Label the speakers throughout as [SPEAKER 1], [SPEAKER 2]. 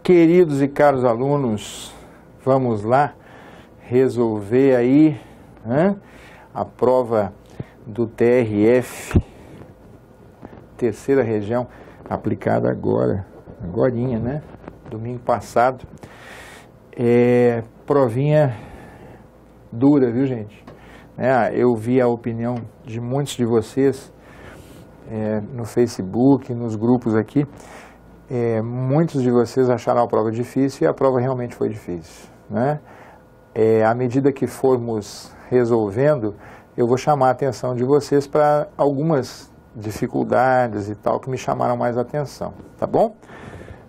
[SPEAKER 1] Queridos e caros alunos, vamos lá resolver aí a prova do TRF, terceira região, aplicada agorinha, né? Domingo passado. Provinha dura, viu, gente? Eu vi a opinião de muitos de vocês no Facebook, nos grupos aqui. Muitos de vocês acharam a prova difícil e a prova realmente foi difícil, né? À medida que formos resolvendo, eu vou chamar a atenção de vocês para algumas dificuldades e tal que me chamaram mais atenção, tá bom?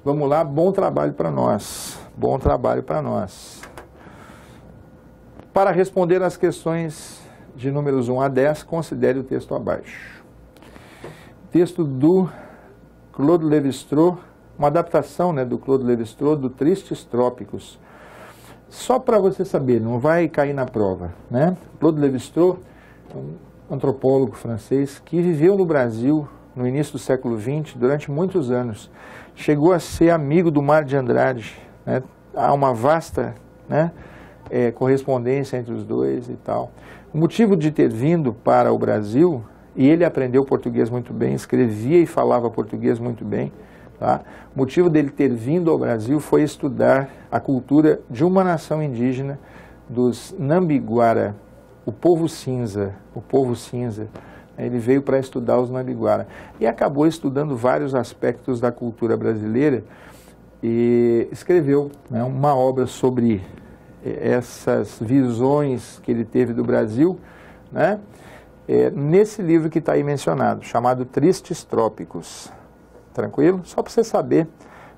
[SPEAKER 1] Vamos lá, bom trabalho para nós, bom trabalho para nós. Para responder às questões de números 1 a 10, considere o texto abaixo. Texto do Claude Lévi-Strauss, uma adaptação, né, do Claude Lévi-Strauss, do Tristes Trópicos. Só para você saber, não vai cair na prova, né? Claude Lévi-Strauss, um antropólogo francês que viveu no Brasil no início do século XX, durante muitos anos. Chegou a ser amigo do Mário de Andrade, né? Há uma vasta, né, correspondência entre os dois e tal. O motivo de ter vindo para o Brasil, e ele aprendeu português muito bem, escrevia e falava português muito bem, tá? O motivo dele ter vindo ao Brasil foi estudar a cultura de uma nação indígena, dos Nambiguara, o povo cinza, o povo cinza. Ele veio para estudar os Nambiguara e acabou estudando vários aspectos da cultura brasileira e escreveu, né, uma obra sobre essas visões que ele teve do Brasil, né? Nesse livro que está aí mencionado, chamado Tristes Trópicos. Tranquilo? Só para você saber,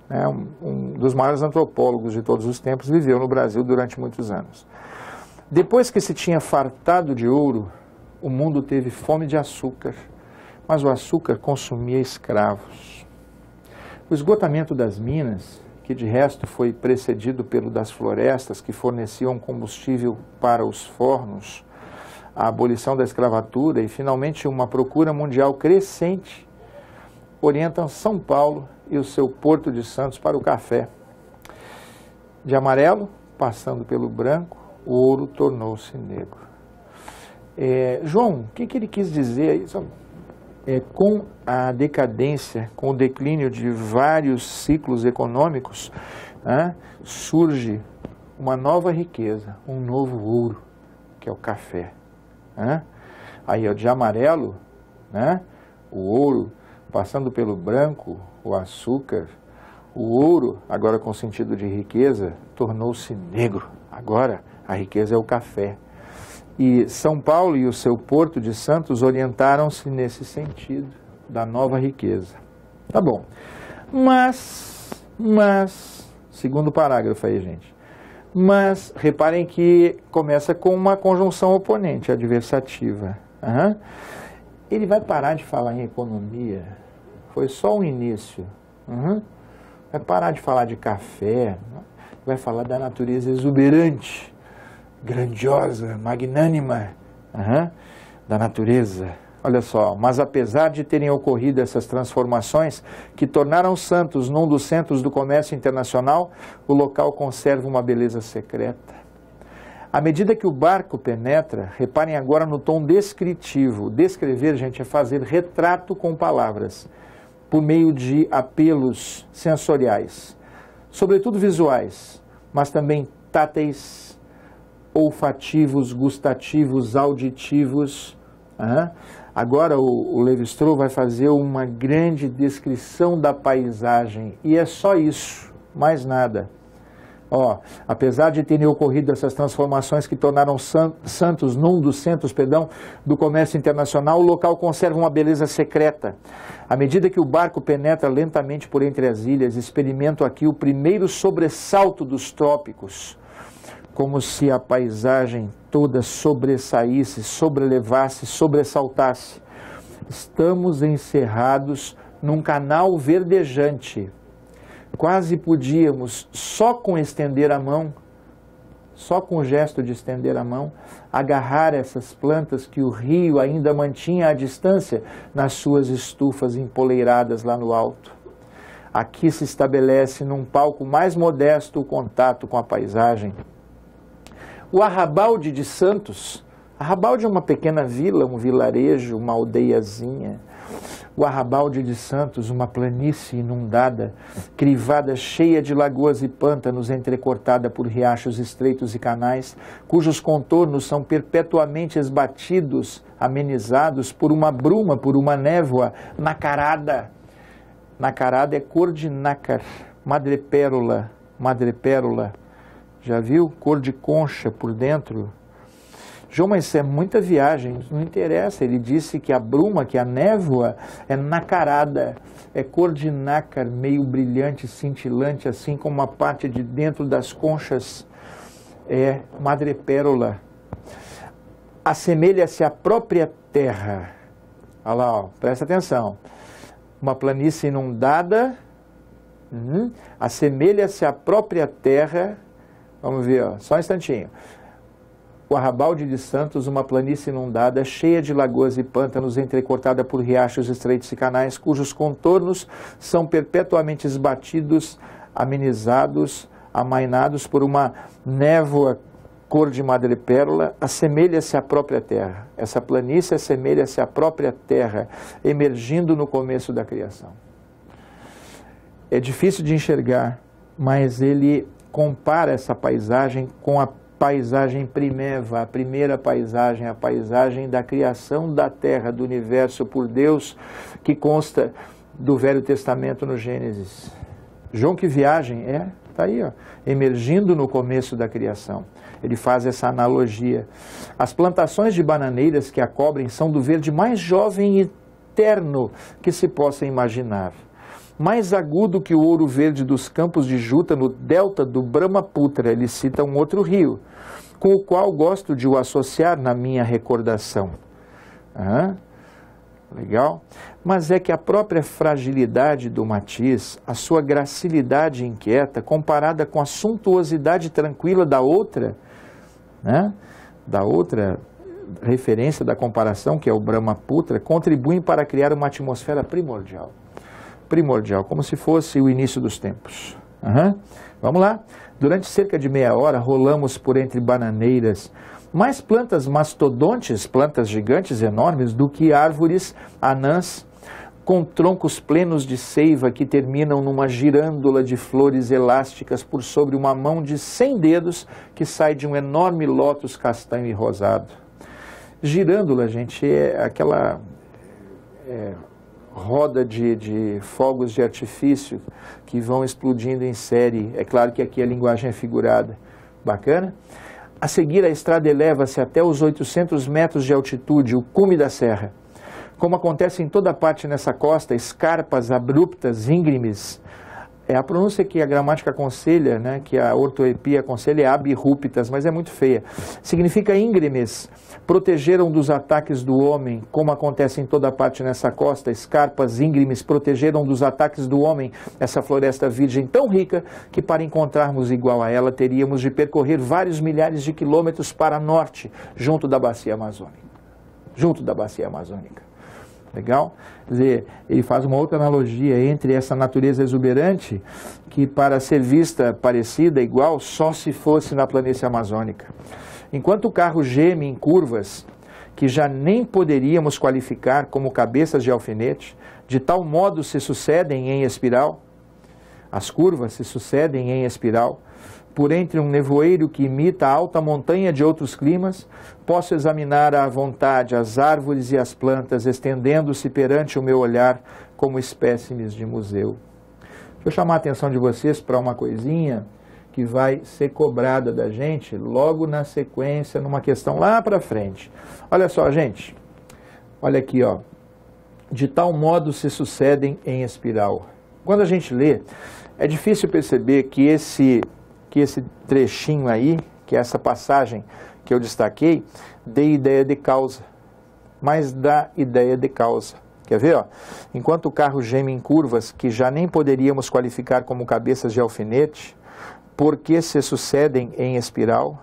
[SPEAKER 1] né, um dos maiores antropólogos de todos os tempos viveu no Brasil durante muitos anos. Depois que se tinha fartado de ouro, o mundo teve fome de açúcar, mas o açúcar consumia escravos. O esgotamento das minas, que de resto foi precedido pelo das florestas que forneciam combustível para os fornos, a abolição da escravatura e, finalmente, uma procura mundial crescente, orientam São Paulo e o seu Porto de Santos para o café. De amarelo, passando pelo branco, o ouro tornou-se negro. João, o que ele quis dizer aí? Com a decadência, com o declínio de vários ciclos econômicos, surge uma nova riqueza, um novo ouro, que é o café. Aí, de amarelo, né, o ouro, passando pelo branco, o açúcar, o ouro, agora com sentido de riqueza, tornou-se negro. Agora a riqueza é o café. E São Paulo e o seu Porto de Santos orientaram-se nesse sentido da nova riqueza. Tá bom. Mas, segundo parágrafo aí, gente. Mas, reparem que começa com uma conjunção oponente, adversativa. Ele vai parar de falar em economia, foi só o início. Vai parar de falar de café, vai falar da natureza exuberante, grandiosa, magnânima, da natureza. Olha só, mas apesar de terem ocorrido essas transformações que tornaram Santos num dos centros do comércio internacional, o local conserva uma beleza secreta. À medida que o barco penetra, reparem agora no tom descritivo. Descrever, gente, é fazer retrato com palavras, por meio de apelos sensoriais, sobretudo visuais, mas também táteis, olfativos, gustativos, auditivos. Agora o Lévi-Strauss vai fazer uma grande descrição da paisagem, e é só isso, mais nada. Apesar de terem ocorrido essas transformações que tornaram Santos num dos centros, do comércio internacional, o local conserva uma beleza secreta. À medida que o barco penetra lentamente por entre as ilhas, experimento aqui o primeiro sobressalto dos trópicos, como se a paisagem toda sobressaísse, sobrelevasse, sobressaltasse. Estamos encerrados num canal verdejante. Quase podíamos, só com estender a mão, só com o gesto de estender a mão, agarrar essas plantas que o rio ainda mantinha à distância nas suas estufas empoleiradas lá no alto. Aqui se estabelece num palco mais modesto o contato com a paisagem. O Arrabalde de Santos, Arrabalde é uma pequena vila, um vilarejo, uma aldeiazinha. O Arrabalde de Santos, uma planície inundada, crivada, cheia de lagoas e pântanos, entrecortada por riachos estreitos e canais, cujos contornos são perpetuamente esbatidos, amenizados por uma bruma, por uma névoa nacarada. Nacarada é cor de nácar, madrepérola, já viu? Cor de concha por dentro. João, mas isso é muita viagem, não interessa. Ele disse que a bruma, que a névoa é nacarada, é cor de nácar, meio brilhante, cintilante, assim como a parte de dentro das conchas é madrepérola. Assemelha-se à própria terra. Olha lá, ó, presta atenção. Uma planície inundada, assemelha-se à própria terra. Vamos ver, ó, só um instantinho. O Arrabalde de Santos, uma planície inundada, cheia de lagoas e pântanos, entrecortada por riachos estreitos e canais, cujos contornos são perpetuamente esbatidos, amenizados, amainados por uma névoa cor de madrepérola, assemelha-se à própria terra. Essa planície assemelha-se à própria terra, emergindo no começo da criação. É difícil de enxergar, mas ele compara essa paisagem com a paisagem primeva, a primeira paisagem, a paisagem da criação da terra, do universo por Deus, que consta do Velho Testamento no Gênesis. João, que viagem, está aí, ó, emergindo no começo da criação. Ele faz essa analogia. As plantações de bananeiras que a cobrem são do verde mais jovem e terno que se possa imaginar. Mais agudo que o ouro verde dos campos de juta no delta do Brahmaputra. Ele cita um outro rio, com o qual gosto de o associar na minha recordação. Legal? Mas é que a própria fragilidade do matiz, a sua gracilidade inquieta, comparada com a suntuosidade tranquila da outra, da outra referência da comparação, que é o Brahmaputra, contribuem para criar uma atmosfera primordial. Primordial, como se fosse o início dos tempos. Vamos lá. Durante cerca de meia hora, rolamos por entre bananeiras, mais plantas mastodontes, plantas gigantes enormes, do que árvores anãs, com troncos plenos de seiva que terminam numa girândola de flores elásticas por sobre uma mão de 100 dedos que sai de um enorme lótus castanho e rosado. Girândola, gente, é aquela roda de fogos de artifício que vão explodindo em série. É claro que aqui a linguagem é figurada. Bacana? A seguir, a estrada eleva-se até os 800 metros de altitude, o cume da serra. Como acontece em toda parte nessa costa, escarpas abruptas, íngremes. É a pronúncia que a gramática aconselha, que a ortoepia aconselha, é abruptas, mas é muito feia. Significa íngremes, protegeram dos ataques do homem, como acontece em toda parte nessa costa. Escarpas íngremes protegeram dos ataques do homem essa floresta virgem tão rica que para encontrarmos igual a ela teríamos de percorrer vários milhares de quilômetros para norte, junto da bacia amazônica. Legal? Quer dizer, ele faz uma outra analogia entre essa natureza exuberante, que para ser vista parecida, igual, só se fosse na planície amazônica. Enquanto o carro geme em curvas, que já nem poderíamos qualificar como cabeças de alfinete, de tal modo se sucedem em espiral, as curvas se sucedem em espiral, por entre um nevoeiro que imita a alta montanha de outros climas, posso examinar à vontade as árvores e as plantas, estendendo-se perante o meu olhar como espécimes de museu. Deixa eu chamar a atenção de vocês para uma coisinha que vai ser cobrada da gente logo na sequência, numa questão lá para frente. Olha só, gente. Olha aqui, ó. De tal modo se sucedem em espiral. Quando a gente lê, é difícil perceber que esse trechinho aí, que é essa passagem que eu destaquei, dê ideia de causa, mas dá ideia de causa. Quer ver? Ó? Enquanto o carro geme em curvas que já nem poderíamos qualificar como cabeças de alfinete, porque se sucedem em espiral,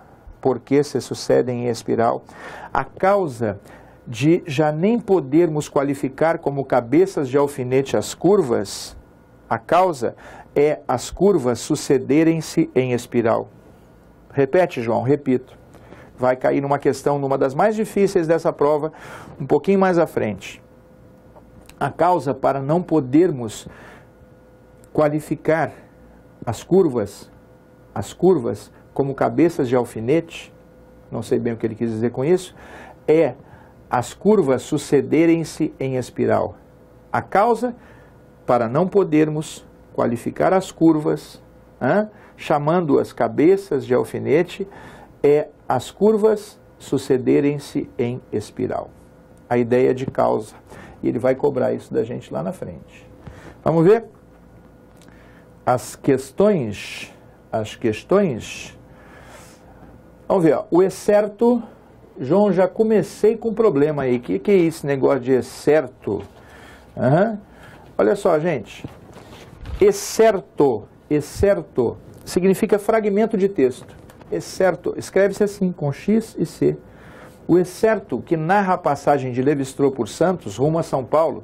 [SPEAKER 1] a causa de já nem podermos qualificar como cabeças de alfinete as curvas A causa é as curvas sucederem-se em espiral. Repete, João, repito. Vai cair numa questão, numa das mais difíceis dessa prova, um pouquinho mais à frente. A causa para não podermos qualificar as curvas como cabeças de alfinete, não sei bem o que ele quis dizer com isso, é as curvas sucederem-se em espiral. A causa para não podermos qualificar as curvas, chamando-as cabeças de alfinete, é as curvas sucederem-se em espiral. A ideia de causa. E ele vai cobrar isso da gente lá na frente. Vamos ver? As questões. Vamos ver, ó. O excerto. João, já comecei com um problema aí. O que é esse negócio de excerto? Olha só, gente. Excerto significa fragmento de texto. Excerto, escreve-se assim, com X e C. O excerto, que narra a passagem de Lévi-Strauss por Santos, rumo a São Paulo,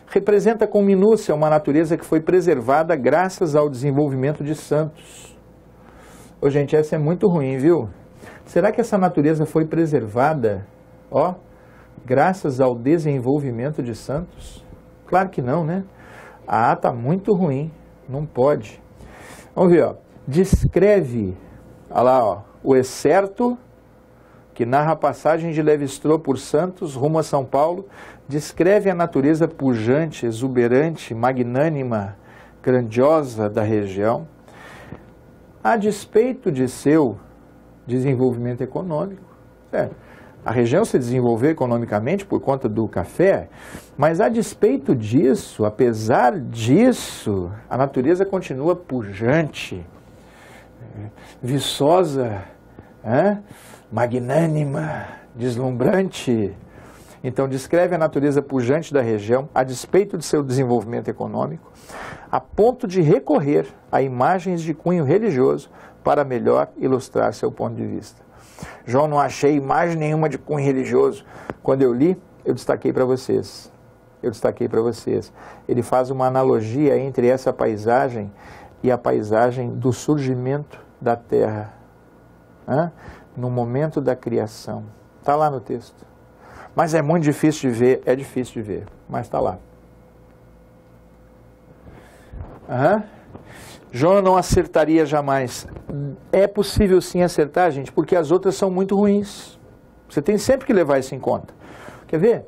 [SPEAKER 1] representa com minúcia uma natureza que foi preservada graças ao desenvolvimento de Santos. Ô, gente, essa é muito ruim, viu? Será que essa natureza foi preservada, graças ao desenvolvimento de Santos? Claro que não, né? A A está muito ruim, não pode. Vamos ver, descreve, olha lá, o excerto, que narra a passagem de Lévi-Strauss por Santos, rumo a São Paulo, descreve a natureza pujante, exuberante, magnânima, grandiosa da região, a despeito de seu desenvolvimento econômico. A região se desenvolveu economicamente por conta do café, mas a despeito disso, apesar disso, a natureza continua pujante, viçosa, magnânima, deslumbrante. Então, descreve a natureza pujante da região, a despeito de seu desenvolvimento econômico, a ponto de recorrer a imagens de cunho religioso para melhor ilustrar seu ponto de vista. João, não achei imagem nenhuma de cunho religioso. Quando eu li, eu destaquei para vocês. Ele faz uma analogia entre essa paisagem e a paisagem do surgimento da Terra, no momento da criação. Está lá no texto. Mas é muito difícil de ver, mas está lá. João não acertaria jamais. É possível sim acertar, gente, porque as outras são muito ruins. Você tem sempre que levar isso em conta. Quer ver?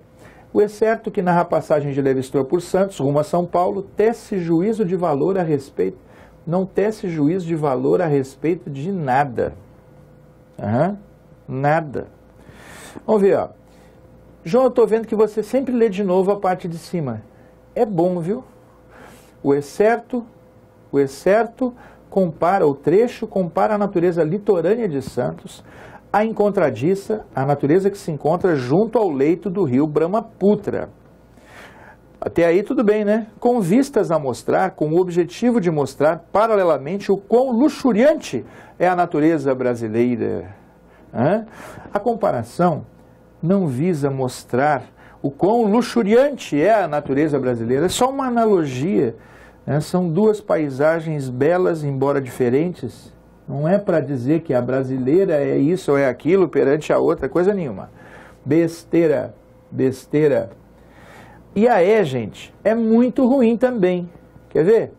[SPEAKER 1] O excerto que narra a passagem de Lévi-Strauss por Santos, rumo a São Paulo, tece juízo de valor a respeito. Não tece juízo de valor a respeito de nada. Nada. Vamos ver, João, eu estou vendo que você sempre lê de novo a parte de cima. É bom, viu? O excerto compara, o trecho compara a natureza litorânea de Santos à encontradiça, a natureza que se encontra junto ao leito do rio Brahmaputra. Até aí tudo bem, né? Com vistas a mostrar, com o objetivo de mostrar paralelamente o quão luxuriante é a natureza brasileira. A comparação não visa mostrar o quão luxuriante é a natureza brasileira, é só uma analogia. São duas paisagens belas, embora diferentes. Não é para dizer que a brasileira é isso ou é aquilo perante a outra, coisa nenhuma. Besteira. E a gente, é muito ruim também. Quer ver?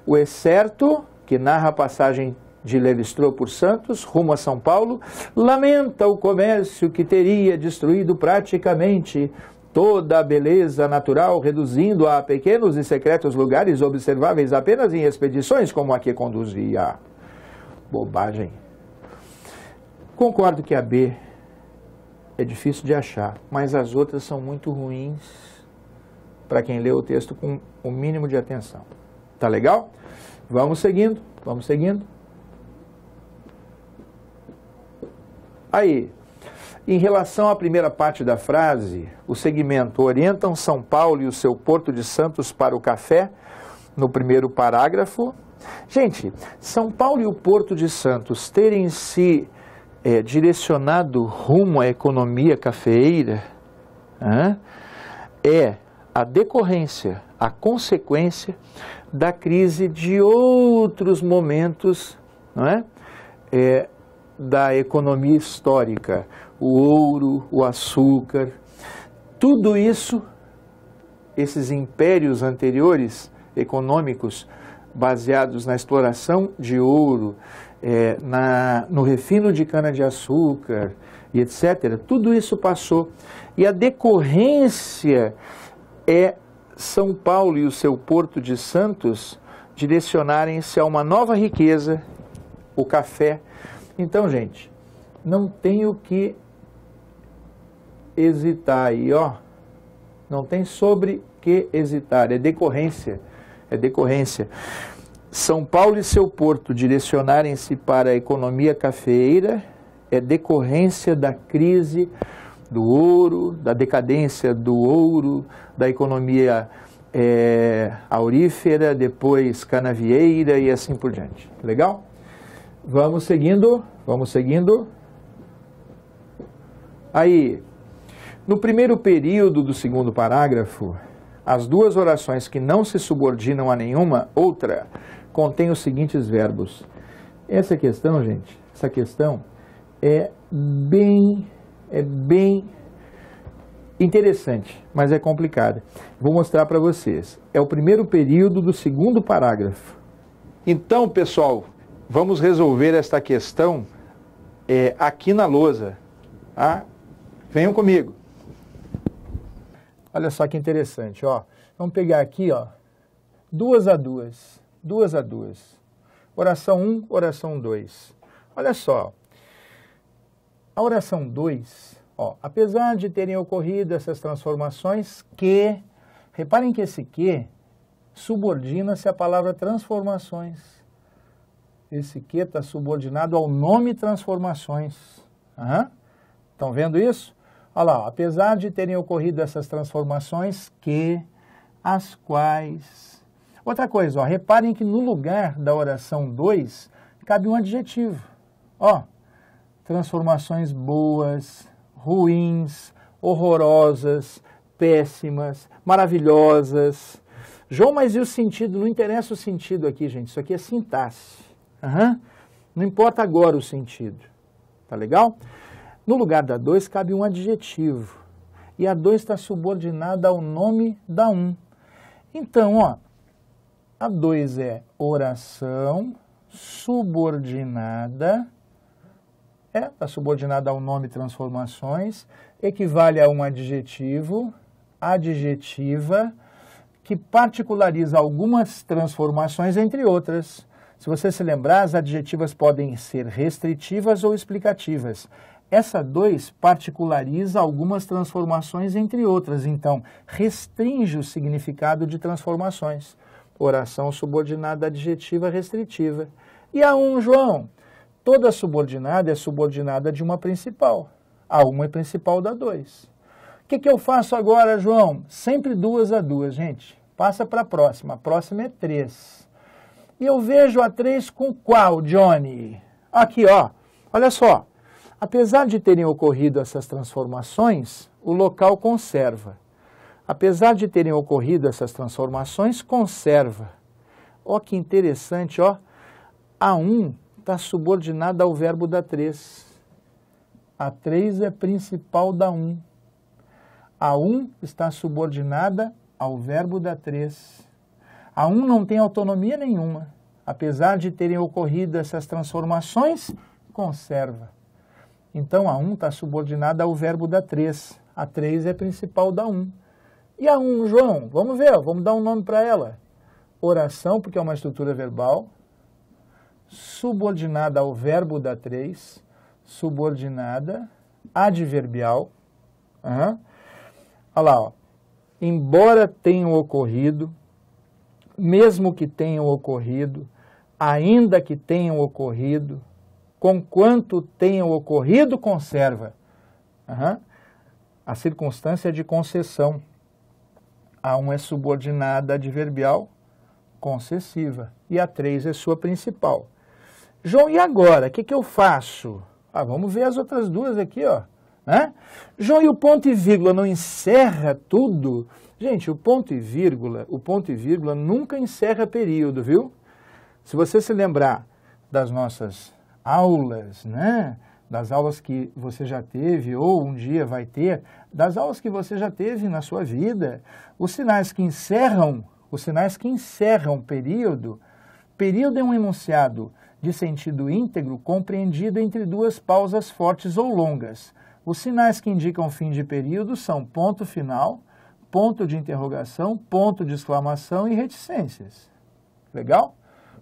[SPEAKER 1] O excerto, que narra a passagem de Lévi-Strauss por Santos, rumo a São Paulo, lamenta o comércio que teria destruído praticamente toda a beleza natural, reduzindo-a a pequenos e secretos lugares observáveis apenas em expedições como a que conduzia. Bobagem. Concordo que a B é difícil de achar, mas as outras são muito ruins para quem lê o texto com o mínimo de atenção. Tá legal? Vamos seguindo. Aí, em relação à primeira parte da frase, o segmento orientam São Paulo e o seu Porto de Santos para o café, no primeiro parágrafo. Gente, São Paulo e o Porto de Santos terem se direcionado rumo à economia cafeeira é a decorrência, a consequência da crise de outros momentos, não é? Da economia histórica, o ouro, o açúcar, tudo isso, esses impérios anteriores econômicos baseados na exploração de ouro, no refino de cana-de-açúcar e etc., tudo isso passou. E a decorrência é São Paulo e o seu Porto de Santos direcionarem-se a uma nova riqueza, o café. Então, gente, não tem o que hesitar aí, ó. Não tem sobre que hesitar, é decorrência. É decorrência. São Paulo e seu Porto direcionarem-se para a economia cafeeira é decorrência da crise do ouro, da decadência do ouro, da economia aurífera, depois canavieira e assim por diante. Legal? Vamos seguindo, vamos seguindo. Aí, no primeiro período do segundo parágrafo, as duas orações que não se subordinam a nenhuma outra contêm os seguintes verbos. Essa questão, gente, essa questão é bem interessante, mas é complicada. Vou mostrar para vocês. É o primeiro período do segundo parágrafo. Então, pessoal, vamos resolver esta questão aqui na lousa. Tá? Venham comigo. Olha só que interessante, ó. Vamos pegar aqui, ó, 2 a 2. Oração 1, oração 2. Olha só. A oração 2, ó, apesar de terem ocorrido essas transformações, reparem que esse que subordina-se à palavra transformações. Esse que está subordinado ao nome transformações. Estão vendo isso? Olha lá, apesar de terem ocorrido essas transformações, as quais... Outra coisa, ó, reparem que no lugar da oração 2, cabe um adjetivo. Ó, transformações boas, ruins, horrorosas, péssimas, maravilhosas. João, mas e o sentido? Não interessa o sentido aqui, gente. Isso aqui é sintaxe. Não importa agora o sentido. Tá legal? No lugar da 2 cabe um adjetivo. E a 2 está subordinada ao nome da 1. Então, ó, a 2 é oração subordinada. Está subordinada ao nome transformações. Equivale a um adjetivo, adjetiva, que particulariza algumas transformações entre outras. Se você se lembrar, as adjetivas podem ser restritivas ou explicativas. Essa 2 particulariza algumas transformações entre outras, então restringe o significado de transformações. Oração subordinada adjetiva restritiva. E a 1, João? Toda subordinada é subordinada de uma principal. A 1 é principal da 2. O que eu faço agora, João? Sempre 2 a 2, gente. Passa para a próxima. A próxima é 3. E eu vejo a 3 com qual, Johnny? Aqui, ó. Olha só. Apesar de terem ocorrido essas transformações, o local conserva. Apesar de terem ocorrido essas transformações, conserva. Ó, que interessante, ó. A 1 está subordinada ao verbo da 3. A 3 é principal da 1. A 1 está subordinada ao verbo da 3. A 1 não tem autonomia nenhuma. Apesar de terem ocorrido essas transformações, conserva. Então, a 1 está subordinada ao verbo da 3. A 3 é principal da 1. E a 1, João? Vamos ver, vamos dar um nome para ela. Oração, porque é uma estrutura verbal, subordinada ao verbo da 3, subordinada, adverbial. Olha lá, ó. Embora tenham ocorrido, mesmo que tenham ocorrido, ainda que tenham ocorrido, conquanto tenham ocorrido, conserva. A circunstância de concessão. A 1 é subordinada adverbial concessiva. E a 3 é sua principal. João, e agora? O que eu faço? Vamos ver as outras duas aqui, ó. João, e o ponto e vírgula não encerra tudo? Gente, o ponto e vírgula nunca encerra período, viu? Se você se lembrar das nossas aulas, né? Das aulas que você já teve ou um dia vai ter, das aulas que você já teve na sua vida, os sinais que encerram período é um enunciado de sentido íntegro compreendido entre duas pausas fortes ou longas. Os sinais que indicam fim de período são ponto final, ponto de interrogação, ponto de exclamação e reticências. Legal?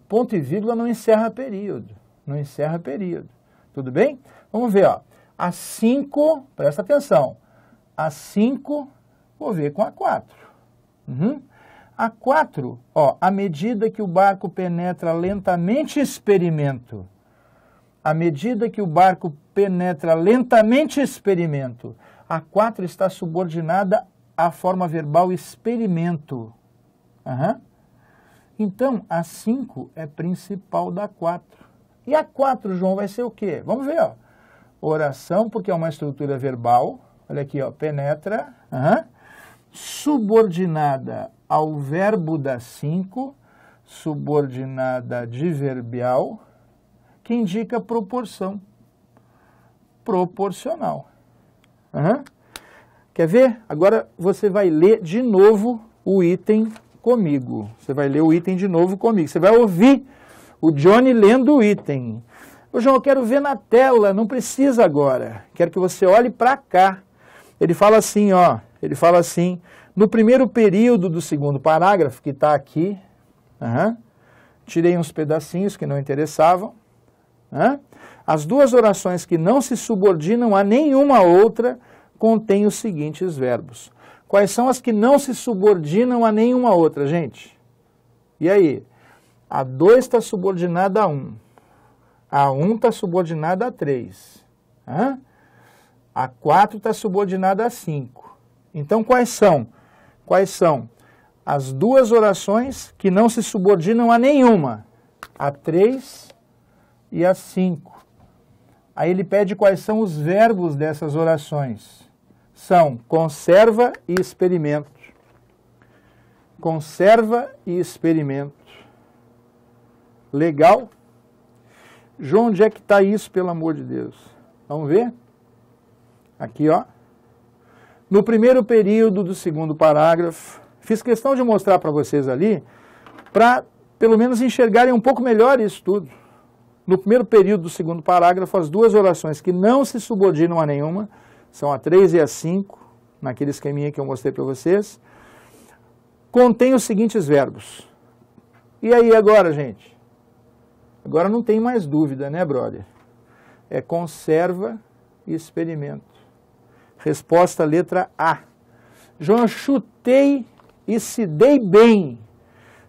[SPEAKER 1] Ponto e vírgula não encerra período. Não encerra período. Tudo bem? Vamos ver, ó. A 5, presta atenção. A 5, vou ver com a 4. A 4, ó, à medida que o barco penetra lentamente experimento. À medida que o barco penetra lentamente experimento. A 4 está subordinada à forma verbal experimento. Então, a 5 é principal da 4. E a 4, João, vai ser o quê? Vamos ver, ó. Oração, porque é uma estrutura verbal. Olha aqui, ó, penetra. Subordinada ao verbo da 5, subordinada adverbial, que indica proporção. Proporcional. Quer ver? Agora você vai ler de novo o item comigo. Você vai ler o item de novo comigo. Você vai ouvir o Johnny lendo o item. Ô, João, eu quero ver na tela, não precisa agora. Quero que você olhe para cá. Ele fala assim, ó. Ele fala assim, no primeiro período do segundo parágrafo, que está aqui, tirei uns pedacinhos que não interessavam. As duas orações que não se subordinam a nenhuma outra contêm os seguintes verbos. Quais são as que não se subordinam a nenhuma outra, gente? E aí? A 2 está subordinada a 1. A 1 está subordinada a 3. A 4 está subordinada a 5. Então, quais são? Quais são as duas orações que não se subordinam a nenhuma? A 3 e a 5. Aí ele pede quais são os verbos dessas orações. São conserva e experimento. Conserva e experimento. Legal? João, onde é que está isso, pelo amor de Deus? Vamos ver? Aqui, ó. No primeiro período do segundo parágrafo, fiz questão de mostrar para vocês ali, para pelo menos enxergarem um pouco melhor isso tudo. No primeiro período do segundo parágrafo, as duas orações que não se subordinam a nenhuma, são a 3 e a 5, naquele esqueminha que eu mostrei para vocês, contém os seguintes verbos. E aí agora, gente? Agora não tem mais dúvida, né, brother? É conserva e experimento. Resposta letra A. João, chutei e se dei bem.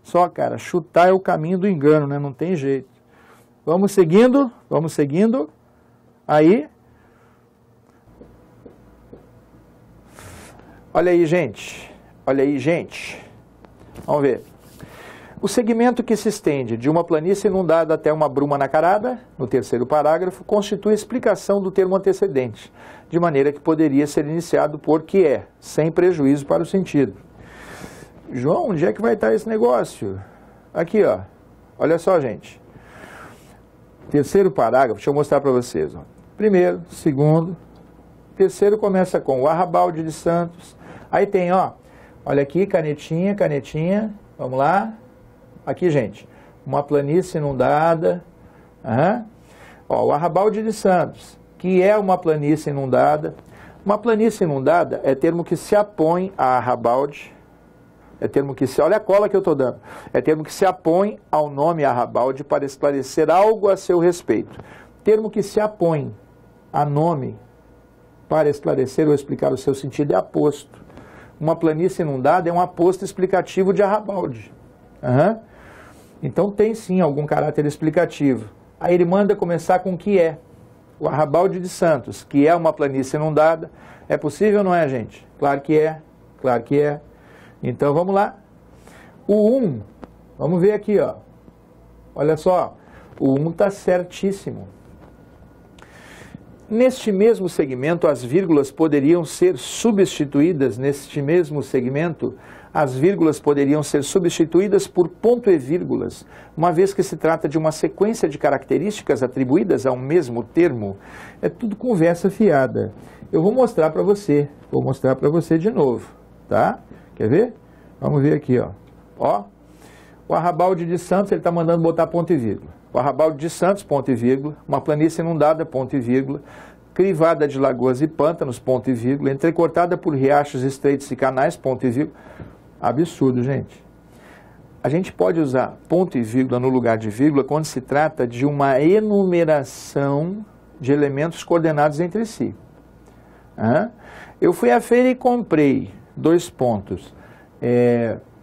[SPEAKER 1] Só, cara, chutar é o caminho do engano, né? Não tem jeito. Vamos seguindo, vamos seguindo. Aí. Olha aí, gente. Olha aí, gente. Vamos ver. O segmento que se estende de uma planície inundada até uma bruma nacarada, no terceiro parágrafo, constitui a explicação do termo antecedente, de maneira que poderia ser iniciado por que é, sem prejuízo para o sentido. João, onde é que vai estar esse negócio? Aqui, ó. Olha só, gente. Terceiro parágrafo, deixa eu mostrar para vocês. Ó. Primeiro, segundo, terceiro começa com o Arrabalde de Santos. Aí tem, ó, olha aqui, canetinha, canetinha, vamos lá. Aqui, gente, uma planície inundada. Ó, o Arrabalde de Santos, que é uma planície inundada. Uma planície inundada é termo que se apõe a arrabalde. É termo que se... Olha a cola que eu estou dando. É termo que se apõe ao nome arrabalde para esclarecer algo a seu respeito. Termo que se apõe a nome para esclarecer ou explicar o seu sentido é aposto. Uma planície inundada é um aposto explicativo de arrabalde. Então tem sim algum caráter explicativo. Aí ele manda começar com o que é. O Arrabalde de Santos, que é uma planície inundada. É possível ou não é, gente? Claro que é. Claro que é. Então vamos lá. O 1, vamos ver aqui, ó. Olha só, o 1 está certíssimo. Neste mesmo segmento, as vírgulas poderiam ser substituídas, as vírgulas poderiam ser substituídas por ponto e vírgulas, uma vez que se trata de uma sequência de características atribuídas ao mesmo termo. É tudo conversa fiada. Eu vou mostrar para você de novo, tá? Quer ver? Vamos ver aqui, ó. Ó, o Arrabalde de Santos, ele está mandando botar ponto e vírgula. O Arrabalde de Santos, ponto e vírgula. Uma planície inundada, ponto e vírgula. Crivada de lagoas e pântanos, ponto e vírgula. Entrecortada por riachos, estreitos e canais, ponto e vírgula. Absurdo, gente. A gente pode usar ponto e vírgula no lugar de vírgula quando se trata de uma enumeração de elementos coordenados entre si. Eu fui à feira e comprei,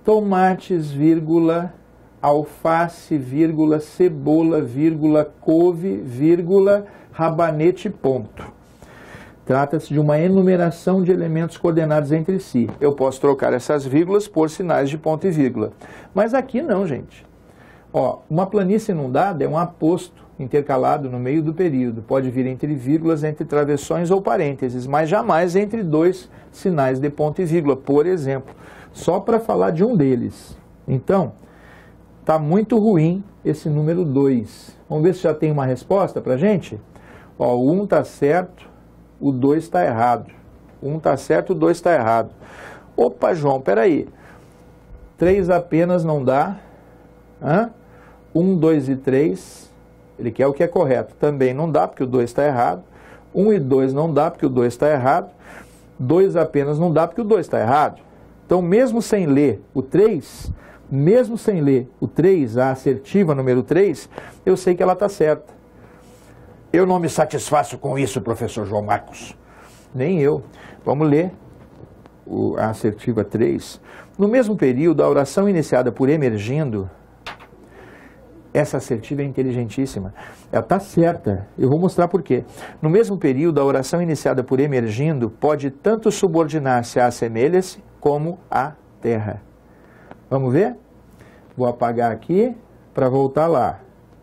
[SPEAKER 1] tomates, vírgula, alface, vírgula, cebola, vírgula, couve, vírgula, rabanete, ponto. Trata-se de uma enumeração de elementos coordenados entre si. Eu posso trocar essas vírgulas por sinais de ponto e vírgula. Mas aqui não, gente. Ó, uma planície inundada é um aposto intercalado no meio do período. Pode vir entre vírgulas, entre travessões ou parênteses, mas jamais entre dois sinais de ponto e vírgula, por exemplo. Só para falar de um deles. Então, está muito ruim esse número 2. Vamos ver se já tem uma resposta para a gente? Ó, o 1 está certo, o 2 está errado. O 1 está certo, o 2 está errado. Opa, João, peraí. 3 apenas não dá. 1, 2 e 3, ele quer o que é correto. Também não dá, porque o 2 está errado. 1 e 2 não dá, porque o 2 está errado. 2 apenas não dá, porque o 2 está errado. Então, mesmo sem ler o 3, a assertiva número 3, eu sei que ela está certa. Eu não me satisfaço com isso, professor João Marcos. Nem eu. Vamos ler a assertiva 3. No mesmo período, a oração iniciada por emergindo, essa assertiva é inteligentíssima. Ela está certa. Eu vou mostrar por quê. No mesmo período, a oração iniciada por emergindo pode tanto subordinar-se a assemelha-se como a terra. Vamos ver? Vou apagar aqui para voltar lá.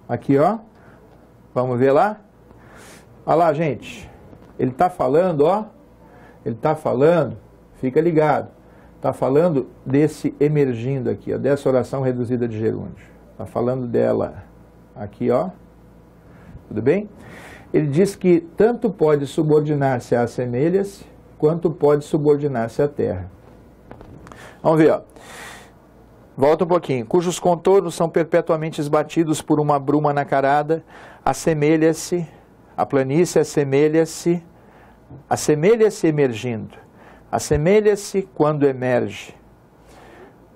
[SPEAKER 1] Aqui, ó. Vamos ver lá? Olha lá, gente. Ele está falando, ó. Ele está falando, fica ligado. Está falando desse emergindo aqui, ó, dessa oração reduzida de gerúndio. Está falando dela aqui, ó. Tudo bem? Ele diz que tanto pode subordinar-se a assemelha-se, quanto pode subordinar-se à terra. Vamos ver, ó. Volta um pouquinho. Cujos contornos são perpetuamente esbatidos por uma bruma nacarada, assemelha-se, a planície assemelha-se emergindo, assemelha-se quando emerge.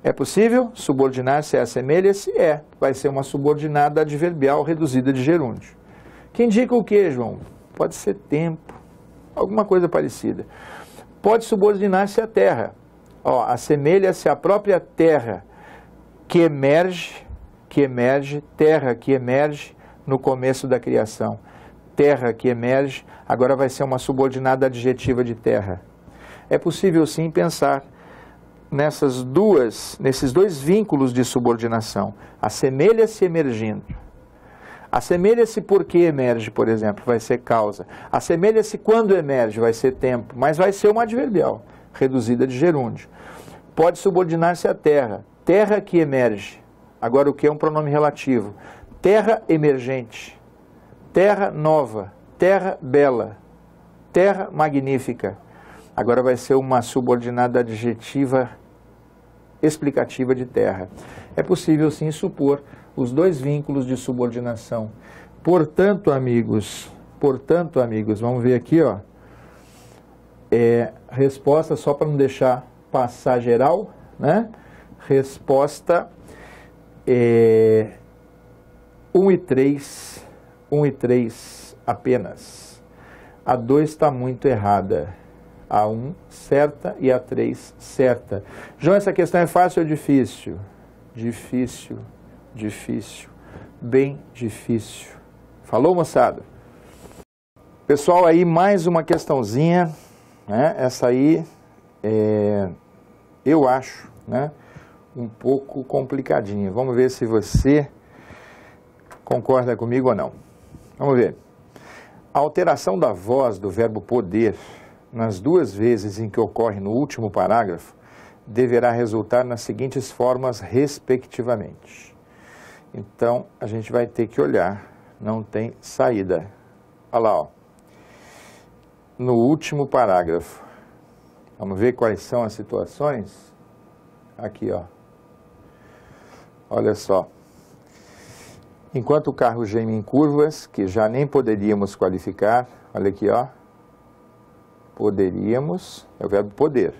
[SPEAKER 1] É possível subordinar-se a assemelha-se? É. Vai ser uma subordinada adverbial reduzida de gerúndio. Que indica o que, João? Pode ser tempo, alguma coisa parecida. Pode subordinar-se à terra. Ó, assemelha-se à própria terra que emerge, terra que emerge no começo da criação. Terra que emerge, agora vai ser uma subordinada adjetiva de terra. É possível sim pensar nesses dois vínculos de subordinação. Assemelha-se emergindo. Assemelha-se porque emerge, por exemplo, vai ser causa. Assemelha-se quando emerge, vai ser tempo, mas vai ser uma adverbial, reduzida de gerúndio. Pode subordinar-se à terra. Terra que emerge. Agora o que é um pronome relativo? Terra emergente. Terra nova. Terra bela. Terra magnífica. Agora vai ser uma subordinada adjetiva explicativa de terra. É possível sim supor os dois vínculos de subordinação. Portanto, amigos, vamos ver aqui, ó. Resposta, só para não deixar passar geral, né? Resposta 1 e 3 apenas. A 2 está muito errada. A 1 certa e a 3 certa. João, essa questão é fácil ou difícil? Difícil, bem difícil. Falou, moçada? Pessoal, aí mais uma questãozinha, né? Essa aí, eu acho, né, um pouco complicadinha. Vamos ver se você concorda comigo ou não. Vamos ver. A alteração da voz do verbo poder, nas duas vezes em que ocorre no último parágrafo, deverá resultar nas seguintes formas, respectivamente. Então, a gente vai ter que olhar, não tem saída. Olha lá, ó. No último parágrafo, vamos ver quais são as situações? Aqui, ó. Olha só. Enquanto o carro geme em curvas, que já nem poderíamos qualificar, olha aqui, ó. Poderíamos, é o verbo poder.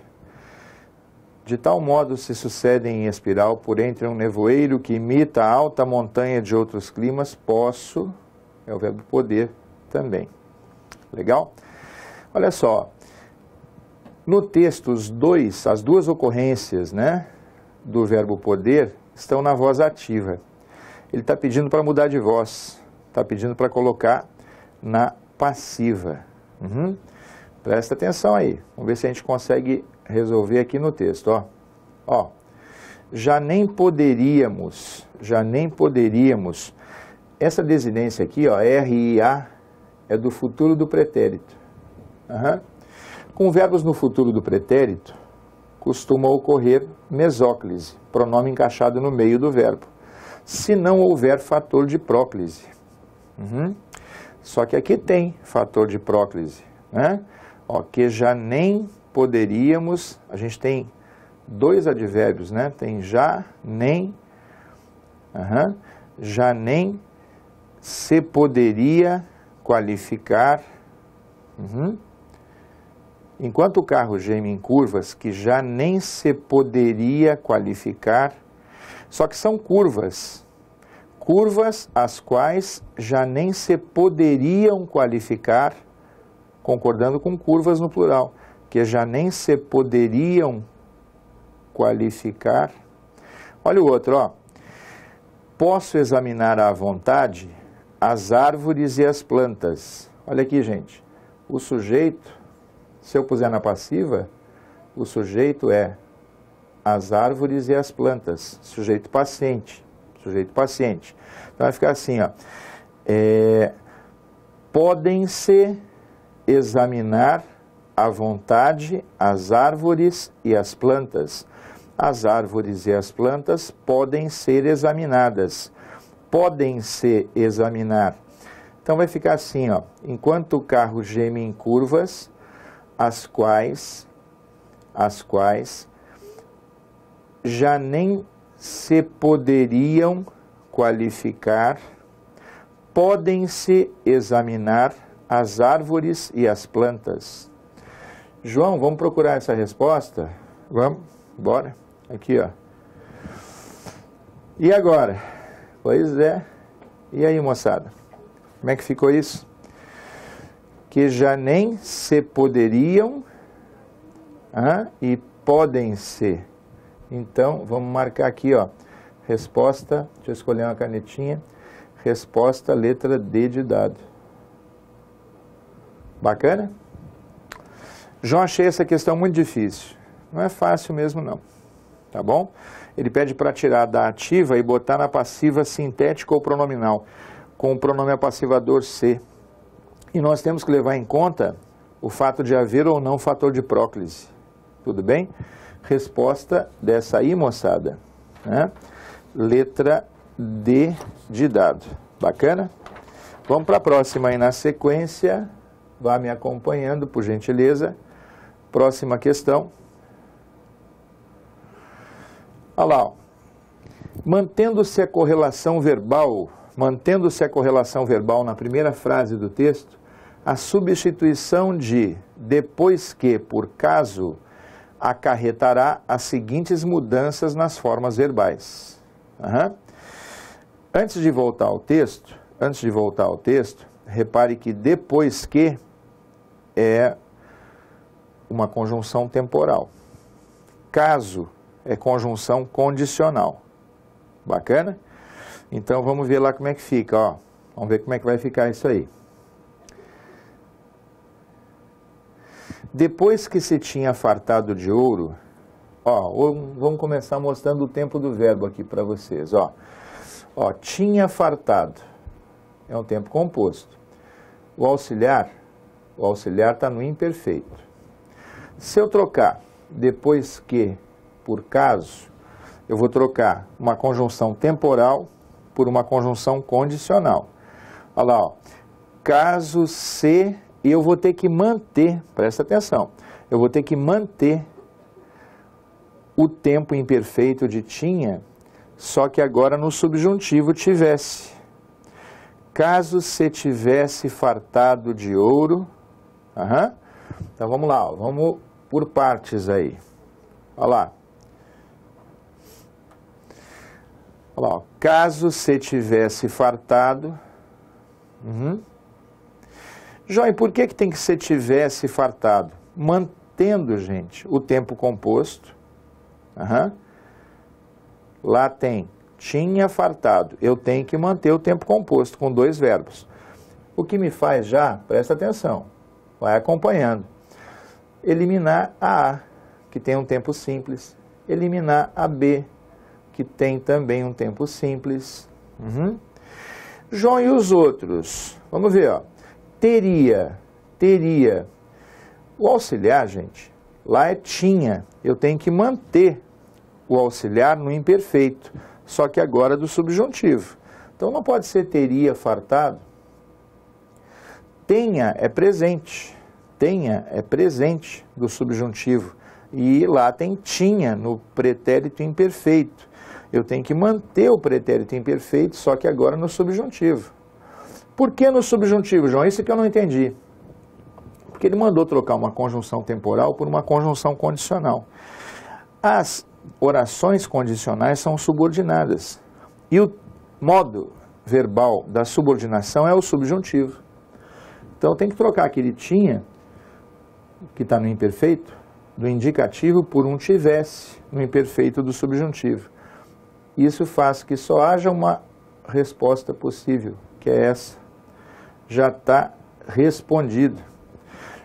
[SPEAKER 1] De tal modo se sucedem em espiral por entre um nevoeiro que imita a alta montanha de outros climas, posso, é o verbo poder também. Legal? Olha só, no texto as duas ocorrências, né, do verbo poder estão na voz ativa. Ele está pedindo para mudar de voz, está pedindo para colocar na passiva. Presta atenção aí, vamos ver se a gente consegue resolver aqui no texto, ó. Ó, já nem poderíamos, essa desinência aqui, ó, RIA, é do futuro do pretérito. Com verbos no futuro do pretérito, costuma ocorrer mesóclise, pronome encaixado no meio do verbo, se não houver fator de próclise. Só que aqui tem fator de próclise, né? Ó, que já nem poderíamos, a gente tem dois advérbios, né? Tem já nem se poderia qualificar. Enquanto o carro geme em curvas que já nem se poderia qualificar, só que são curvas as quais já nem se poderiam qualificar, concordando com curvas no plural, que já nem se poderiam qualificar. Olha o outro, ó. Posso examinar à vontade as árvores e as plantas. Olha aqui, gente. O sujeito, se eu puser na passiva, o sujeito é as árvores e as plantas. Sujeito paciente. Então vai ficar assim, ó. Podem-se examinar à vontade as árvores e as plantas. As árvores e as plantas podem ser examinadas. Podem-se examinar. Então vai ficar assim, ó. Enquanto o carro geme em curvas, as quais já nem se poderiam qualificar, podem-se examinar as árvores e as plantas. João, vamos procurar essa resposta? Vamos? Bora. Aqui, ó. E agora? Pois é. E aí, moçada? Como é que ficou isso? Que já nem se poderiam e podem ser. Então, vamos marcar aqui, ó. Resposta, deixa eu escolher uma canetinha. Resposta, letra D de dado. Bacana? João, achei essa questão muito difícil. Não é fácil mesmo, não. Tá bom? Ele pede para tirar da ativa e botar na passiva sintética ou pronominal, com o pronome apassivador se. E nós temos que levar em conta o fato de haver ou não fator de próclise. Tudo bem? Resposta dessa aí, moçada, né? Letra D de dado. Bacana? Vamos para a próxima aí na sequência. Vá me acompanhando, por gentileza. Próxima questão. Olha lá, ó. Mantendo-se a correlação verbal na primeira frase do texto, a substituição de depois que, por caso, acarretará as seguintes mudanças nas formas verbais. Antes de voltar ao texto, repare que depois que é uma conjunção temporal. Caso é conjunção condicional. Bacana? Então vamos ver lá como é que fica, ó. Vamos ver como é que vai ficar isso aí. Depois que se tinha fartado de ouro, ó, vamos começar mostrando o tempo do verbo aqui para vocês, ó. Ó, tinha fartado, é um tempo composto. o auxiliar está no imperfeito. Se eu trocar depois que, por caso, eu vou trocar uma conjunção temporal por uma conjunção condicional. Olha lá, ó. Caso se, eu vou ter que manter, presta atenção, eu vou ter que manter o tempo imperfeito de tinha, só que agora no subjuntivo tivesse. Caso se tivesse fartado de ouro, então vamos lá, ó, vamos por partes aí. Olha lá. Olha lá, ó. Caso se tivesse fartado. Joia, por que tem que se tivesse fartado? Mantendo, gente, o tempo composto. Lá tem tinha fartado. Eu tenho que manter o tempo composto com dois verbos. O que me faz já, presta atenção, vai acompanhando. Eliminar a A, que tem um tempo simples. Eliminar a B, que tem também um tempo simples. João, e os outros? Vamos ver, ó. Teria. O auxiliar, gente, lá é tinha. Eu tenho que manter o auxiliar no imperfeito, só que agora do subjuntivo. Então não pode ser teria fartado. Tenha é presente. Tenha é presente do subjuntivo. E lá tem tinha no pretérito imperfeito. Eu tenho que manter o pretérito imperfeito, só que agora no subjuntivo. Por que no subjuntivo, João? Isso que eu não entendi. Porque ele mandou trocar uma conjunção temporal por uma conjunção condicional. As orações condicionais são subordinadas. E o modo verbal da subordinação é o subjuntivo. Então tem que trocar aquele tinha, que está no imperfeito, do indicativo por um tivesse no imperfeito do subjuntivo. Isso faz que só haja uma resposta possível, que é essa. Já está respondido.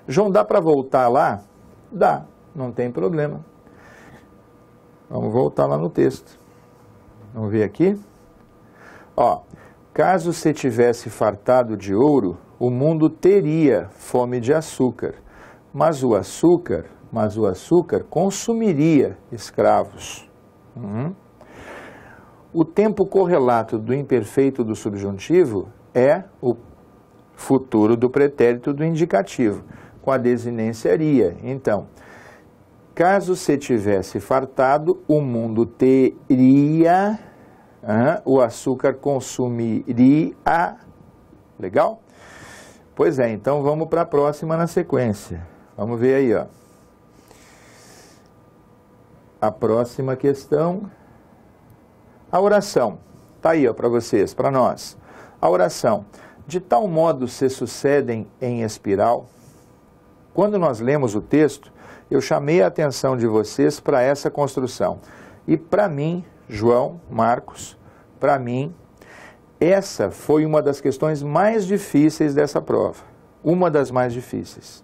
[SPEAKER 1] João, dá para voltar lá? Dá, não tem problema. Vamos voltar lá no texto. Vamos ver aqui. Ó, caso se tivesse fartado de ouro, o mundo teria fome de açúcar, mas o açúcar consumiria escravos. O tempo correlato do imperfeito do subjuntivo é o futuro do pretérito do indicativo, com a desinência iria. Então, caso se tivesse fartado, o mundo teria, o açúcar consumiria. Legal? Pois é, então vamos para a próxima na sequência. Vamos ver aí, ó. A próxima questão. A oração. Está aí, ó, para vocês, para nós. A oração. De tal modo se sucedem em espiral. Quando nós lemos o texto, eu chamei a atenção de vocês para essa construção. E para mim, João, Marcos, para mim, essa foi uma das questões mais difíceis dessa prova. Uma das mais difíceis.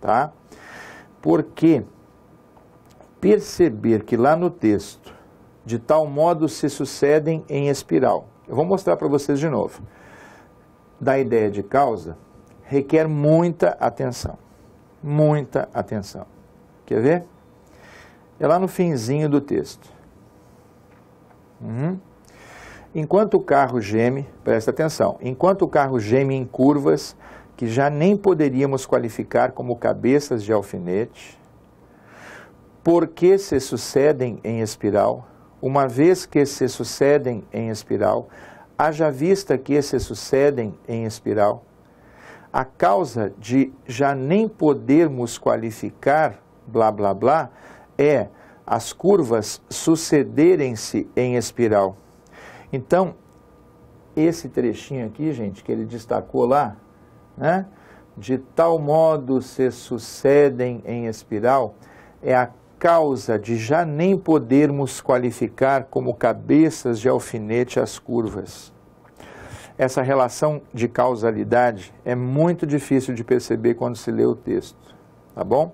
[SPEAKER 1] Tá? Porque perceber que lá no texto, de tal modo se sucedem em espiral. Eu vou mostrar para vocês de novo. Da ideia de causa, requer muita atenção. Muita atenção. Quer ver? É lá no finzinho do texto. Enquanto o carro geme, presta atenção, enquanto o carro geme em curvas que já nem poderíamos qualificar como cabeças de alfinete, porque se sucedem em espiral, uma vez que se sucedem em espiral, haja vista que se sucedem em espiral, a causa de já nem podermos qualificar, blá, blá, blá, é as curvas sucederem-se em espiral. Então, esse trechinho aqui, gente, que ele destacou lá, né? De tal modo se sucedem em espiral, é a causa de já nem podermos qualificar como cabeças de alfinete as curvas. Essa relação de causalidade é muito difícil de perceber quando se lê o texto, tá bom?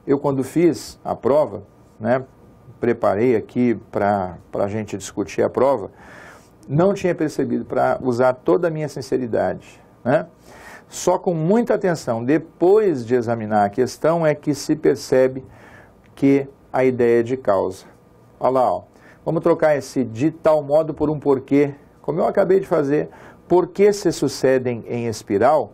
[SPEAKER 1] Eu, quando fiz a prova, né, preparei aqui para a gente discutir a prova, não tinha percebido, para usar toda a minha sinceridade, né? Só com muita atenção, depois de examinar a questão, é que se percebe que a ideia é de causa. Olha lá, ó. Vamos trocar esse de tal modo por um porquê, como eu acabei de fazer. Por que se sucedem em espiral?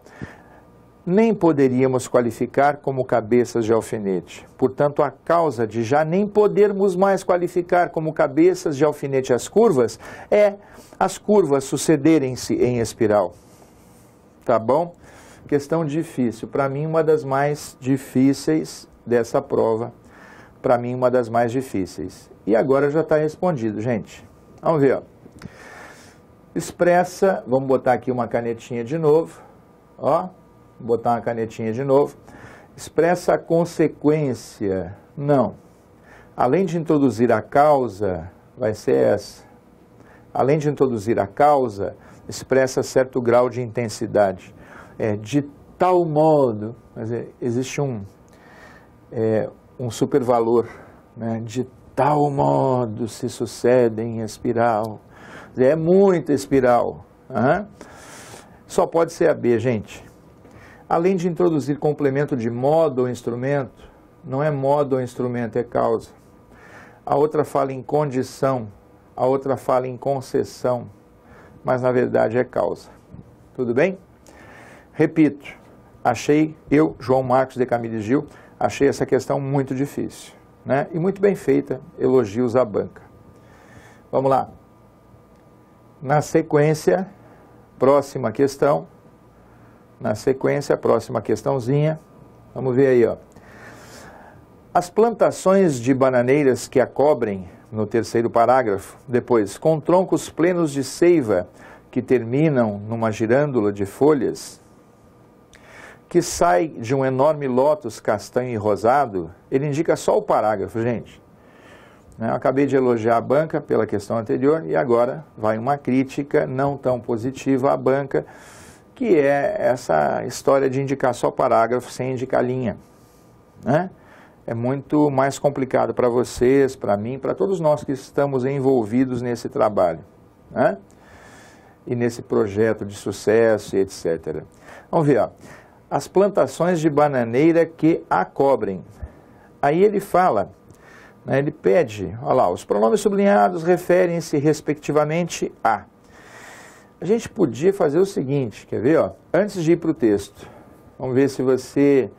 [SPEAKER 1] Nem poderíamos qualificar como cabeças de alfinete. Portanto, a causa de já nem podermos mais qualificar como cabeças de alfinete as curvas é as curvas sucederem-se em espiral. Tá bom? Questão difícil. Para mim, uma das mais difíceis dessa prova. Para mim, uma das mais difíceis. E agora já está respondido, gente. Vamos ver, ó. Expressa, vamos botar aqui uma canetinha de novo, ó. Botar uma canetinha de novo. Expressa a consequência. Não. Além de introduzir a causa, vai ser essa. Além de introduzir a causa, expressa certo grau de intensidade. De tal modo, existe um supervalor, né? De tal modo se sucedem em espiral. É muita espiral. Uhum. Só pode ser a B, gente. Além de introduzir complemento de modo ou instrumento, não é modo ou instrumento, é causa. A outra fala em condição, a outra fala em concessão, mas na verdade é causa. Tudo bem? Repito, achei, eu, João Marcos de Camille Gil, achei essa questão muito difícil, né? E muito bem feita, elogios à banca. Vamos lá. Na sequência, próxima questão. Na sequência, próxima questãozinha. Vamos ver aí, ó. As plantações de bananeiras que a cobrem, no terceiro parágrafo, depois, com troncos plenos de seiva que terminam numa girândola de folhas, que sai de um enorme lótus castanho e rosado, ele indica só o parágrafo, gente. Eu acabei de elogiar a banca pela questão anterior e agora vai uma crítica não tão positiva à banca, que é essa história de indicar só parágrafo sem indicar linha, né? É muito mais complicado para vocês, para mim, para todos nós que estamos envolvidos nesse trabalho, né? E nesse projeto de sucesso e etc. Vamos ver, ó. As plantações de bananeira que a cobrem. Aí ele fala, né, ele pede, olha lá, os pronomes sublinhados referem-se respectivamente a. A gente podia fazer o seguinte, quer ver, ó? Antes de ir para o texto, vamos ver se você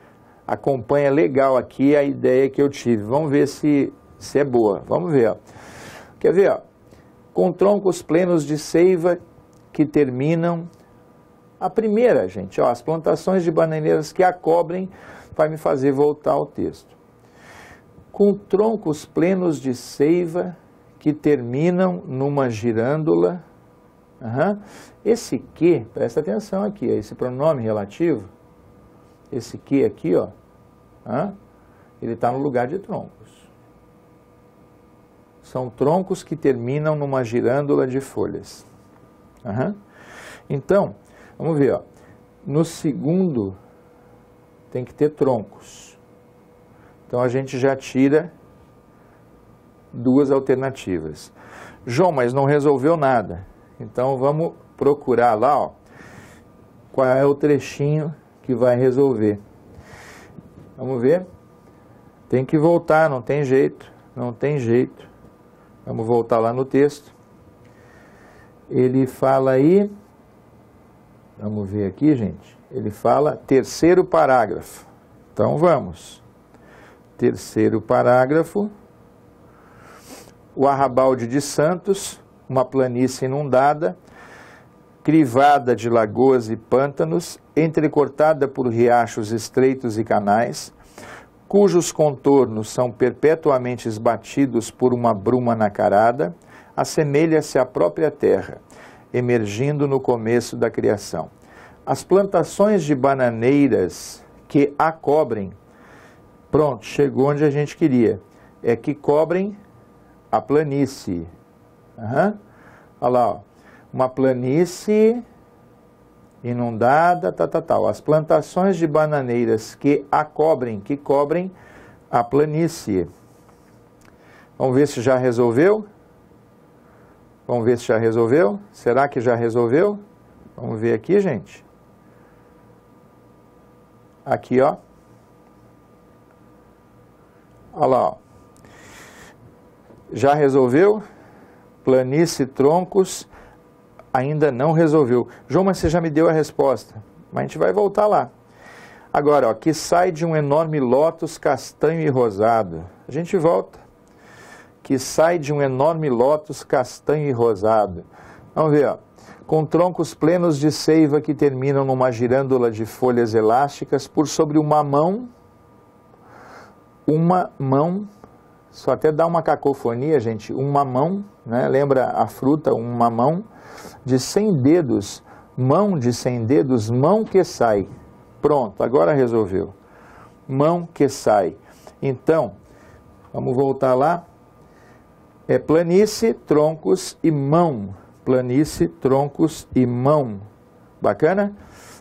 [SPEAKER 1] acompanha legal aqui a ideia que eu tive. Vamos ver se é boa. Vamos ver, ó. Quer ver, ó? Com troncos plenos de seiva que terminam... A primeira, gente, ó, as plantações de bananeiras que a cobrem, vai me fazer voltar ao texto. Com troncos plenos de seiva que terminam numa girândola. Uhum. Esse que, presta atenção aqui, esse pronome relativo, esse que aqui, ó, ele está no lugar de troncos. São troncos que terminam numa girândola de folhas. Uhum. Então, vamos ver, ó, no segundo tem que ter troncos. Então a gente já tira duas alternativas. João, mas não resolveu nada. Então vamos procurar lá, ó, qual é o trechinho que vai resolver. Vamos ver. Tem que voltar, não tem jeito, não tem jeito. Vamos voltar lá no texto. Ele fala aí, vamos ver aqui, gente. Ele fala terceiro parágrafo. Então vamos. Terceiro parágrafo. O arrabalde de Santos, uma planície inundada, crivada de lagoas e pântanos, entrecortada por riachos estreitos e canais, cujos contornos são perpetuamente esbatidos por uma bruma nacarada, assemelha-se à própria terra, emergindo no começo da criação. As plantações de bananeiras que a cobrem, pronto, chegou onde a gente queria, é que cobrem a planície. Uhum. Olha lá, ó. Uma planície inundada, tal. As plantações de bananeiras que a cobrem, que cobrem a planície. Vamos ver se já resolveu? Vamos ver se já resolveu? Será que já resolveu? Vamos ver aqui, gente. Aqui, ó. Olha lá, ó. Já resolveu? Planície, troncos, ainda não resolveu. João, mas você já me deu a resposta. Mas a gente vai voltar lá. Agora, ó, que sai de um enorme lótus castanho e rosado. A gente volta. Que sai de um enorme lótus castanho e rosado. Vamos ver, ó. Com troncos plenos de seiva que terminam numa girândola de folhas elásticas, por sobre uma mão, só até dá uma cacofonia, gente, uma mão, né? Lembra a fruta, uma mão de 100 dedos, mão de 100 dedos, mão que sai. Pronto, agora resolveu. Mão que sai. Então, vamos voltar lá. É planície, troncos e mão. Planície, troncos e mão. Bacana?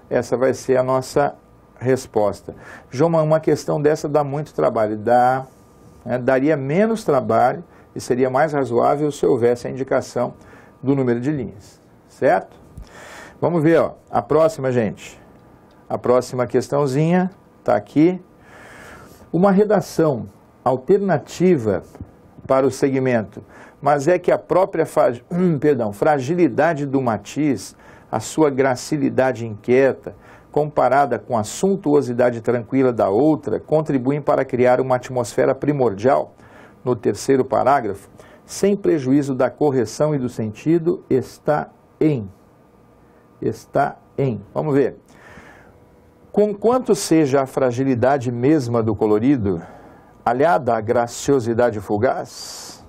[SPEAKER 1] Essa vai ser a nossa resposta. João, uma questão dessa dá muito trabalho. Daria menos trabalho e seria mais razoável se houvesse a indicação do número de linhas. Certo? Vamos ver, ó, a próxima, gente. A próxima questãozinha está aqui. Uma redação alternativa para o segmento, mas é que a própria fragilidade do matiz, a sua gracilidade inquieta, comparada com a suntuosidade tranquila da outra, contribuem para criar uma atmosfera primordial, no terceiro parágrafo, sem prejuízo da correção e do sentido, está em. Vamos ver. Conquanto seja a fragilidade mesma do colorido, aliada à graciosidade fugaz,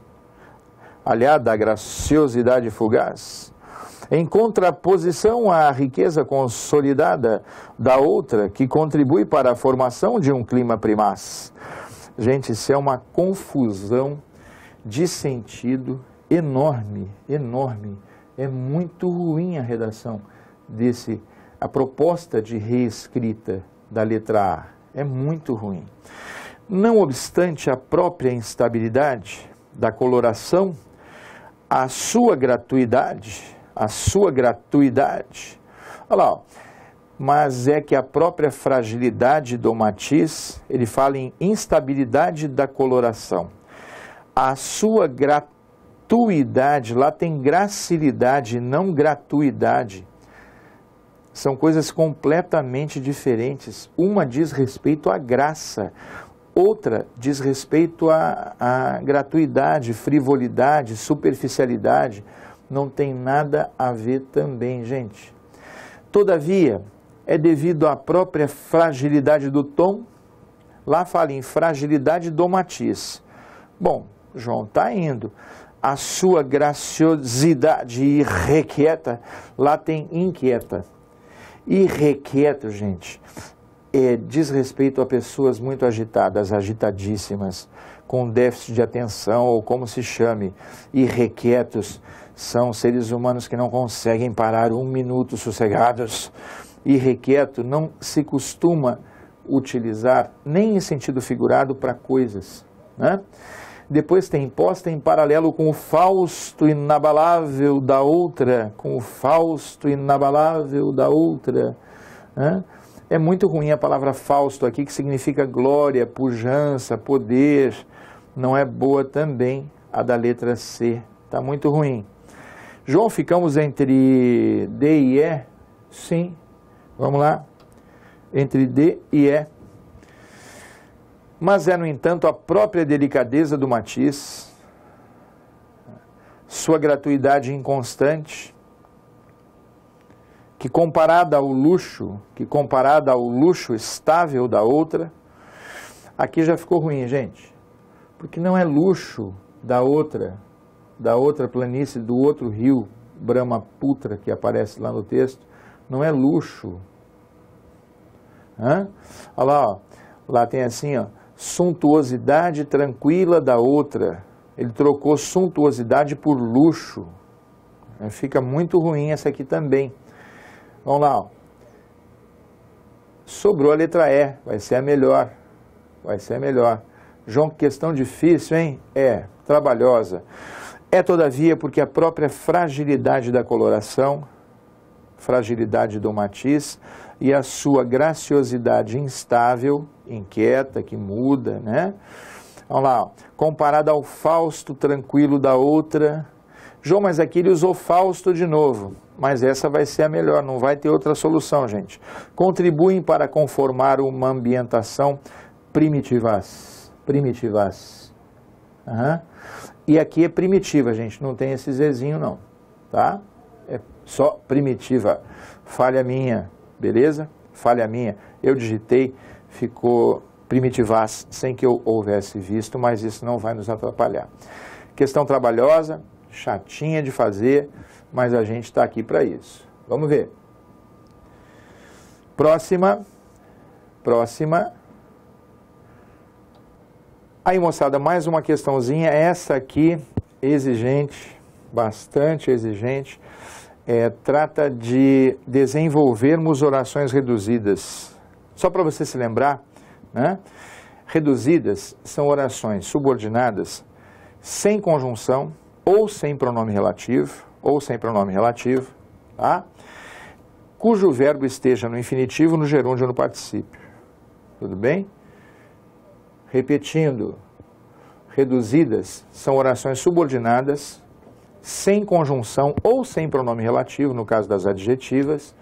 [SPEAKER 1] em contraposição à riqueza consolidada da outra, que contribui para a formação de um clima primaz. Gente, isso é uma confusão de sentido enorme. É muito ruim a redação a proposta de reescrita da letra A. É muito ruim. Não obstante a própria instabilidade da coloração, a sua gratuidade, olha lá, ó, mas é que a própria fragilidade do matiz, ele fala em instabilidade da coloração. A sua gratuidade, lá tem gracilidade, não gratuidade. São coisas completamente diferentes. Uma diz respeito à graça, outra diz respeito à gratuidade, frivolidade, superficialidade. Não tem nada a ver também, gente. Todavia, é devido à própria fragilidade do tom. Lá fala em fragilidade do matiz. Bom, João está indo. A sua graciosidade irrequieta, lá tem inquieta. Irrequieto, gente, diz respeito a pessoas muito agitadas, agitadíssimas, com déficit de atenção ou como se chame. Irrequietos são seres humanos que não conseguem parar um minuto sossegados. Irrequieto não se costuma utilizar nem em sentido figurado para coisas, né? Depois tem posta em paralelo com o Fausto inabalável da outra, né? É muito ruim a palavra Fausto aqui, que significa glória, pujança, poder. Não é boa também a da letra C, está muito ruim. João, ficamos entre D e E? Sim, vamos lá, entre D e E. Mas é, no entanto, a própria delicadeza do matiz, sua gratuidade inconstante, que comparada ao luxo estável da outra, aqui já ficou ruim, gente, porque não é luxo da outra planície, do outro rio, Brahmaputra, que aparece lá no texto, não é luxo. Olha lá, ó, lá tem assim, ó, suntuosidade tranquila da outra. Ele trocou suntuosidade por luxo. Fica muito ruim essa aqui também. Vamos lá, ó. Sobrou a letra E, vai ser a melhor. João, que questão difícil, hein? É, trabalhosa. É, todavia, porque a própria fragilidade da coloração, fragilidade do matiz e a sua graciosidade instável, inquieta, que muda, né? Vamos lá, ó. Comparada ao Fausto tranquilo da outra. João, mas aqui ele usou Fausto de novo, mas essa vai ser a melhor, não vai ter outra solução, gente. Contribuem para conformar uma ambientação primitivas. Uhum. E aqui é primitiva, gente, não tem esse Zzinho não, tá? É só primitiva. Falha minha, beleza? Falha minha. Eu digitei, ficou primitivas sem que eu houvesse visto, mas isso não vai nos atrapalhar. Questão trabalhosa, chatinha de fazer, mas a gente está aqui para isso. Vamos ver. Próxima. Aí, moçada, mais uma questãozinha, essa aqui, exigente, bastante exigente, trata de desenvolvermos orações reduzidas. Só para você se lembrar, né? Reduzidas são orações subordinadas sem conjunção, ou sem pronome relativo, tá? Cujo verbo esteja no infinitivo, no gerúndio ou no particípio. Tudo bem? Repetindo, reduzidas são orações subordinadas, sem conjunção ou sem pronome relativo, no caso das adjetivas,